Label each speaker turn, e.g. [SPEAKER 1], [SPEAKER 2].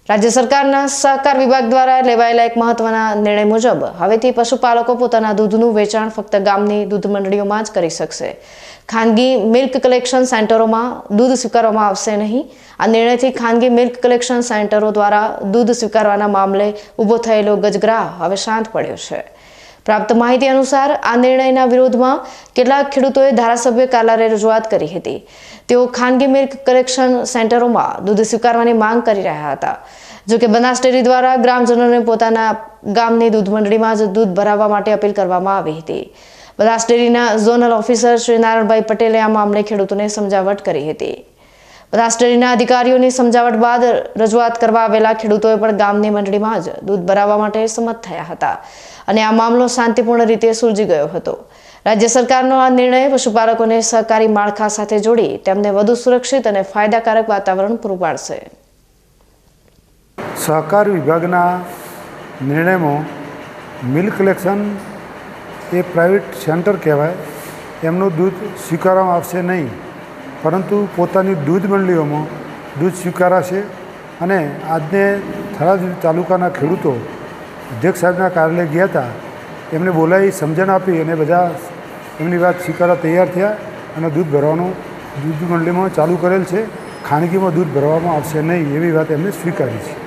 [SPEAKER 1] राज्य सरकारना सहकार विभाग द्वारा लेवायेला एक महत्वना निर्णय मुजब हवेथी पशुपालको पोताना दूधनुं वेचाण फक्त गामनी दूध मंडळीओमां ज करी शकशे। खानगी मिल्क कलेक्शन सेंटरोमां दूध स्वीकारवामां आवशे नहीं। आ निर्णयथी खानगी मिल्क कलेक्शन सेंटरो द्वारा दूध स्वीकारवाना मामले ऊभो थयेलो गजग्राह हवे शांत पड्यो छे। प्राप्त माहिती अनुसार आ निर्णयना विरोधमां કેટલાક ખેડૂતોએ ધારાસભ્ય કાર્યાલયે રજૂઆત કરી હતી। તેઓ ખાનગી મિલ્ક કલેક્શન સેન્ટરોમાં दूध સ્વીકારવાની માંગ કરી રહ્યા હતા। જો કે બનાસ ડેરી દ્વારા ગ્રામજનોને પોતાના ગામની दूध મંડળીમાં જ दूध ભરાવવા માટે અપીલ કરવામાં આવી હતી। બનાસ ડેરીના ઝોનલ ઓફિસર શ્રી નારાયણભાઈ પટેલે આ મામલે ખેડૂતોને સમજાવટ કરી હતી। બનાસ ડેરીના અધિકારીઓની સમજાવટ બાદ રજૂઆત કરવા આવેલા ખેડૂતોએ પણ ગામની મંડળીમાં જ दूध ભરાવવા માટે સંમત થયા હતા અને આ મામલો શાંતિપૂર્ણ રીતે સુલઝી ગયો હતો। राज्य सरकारનો આ નિર્ણય પશુપાલકોને સહકારી માળખા સાથે જોડી તેમને વધુ સુરક્ષિત અને ફાયદાકારક વાતાવરણ પૂરું પાડશે।
[SPEAKER 2] सहकार विभागना निर्णयमां मिल्क कलेक्शन ए प्राइवेट सेंटर कहेवाय एमनुं दूध स्वीकारवामां आवशे नहीं, परंतु पोतानी दूध मंडळीओमां दूध स्वीकाराशे। अने आजने थराद तालुकाना खेडूतो अध्यक्ष साहेबना कार्यालय गया था, एमने बोलाई समझण आपी अने बधा एमनी वात स्वीकारवा तैयार थया अने दूध भरवानुं दूध मंडळीमां चालू करेल छे। खानगीमां दूध भरवामां आवशे नहीं एवी वात एमणे स्वीकारी छे।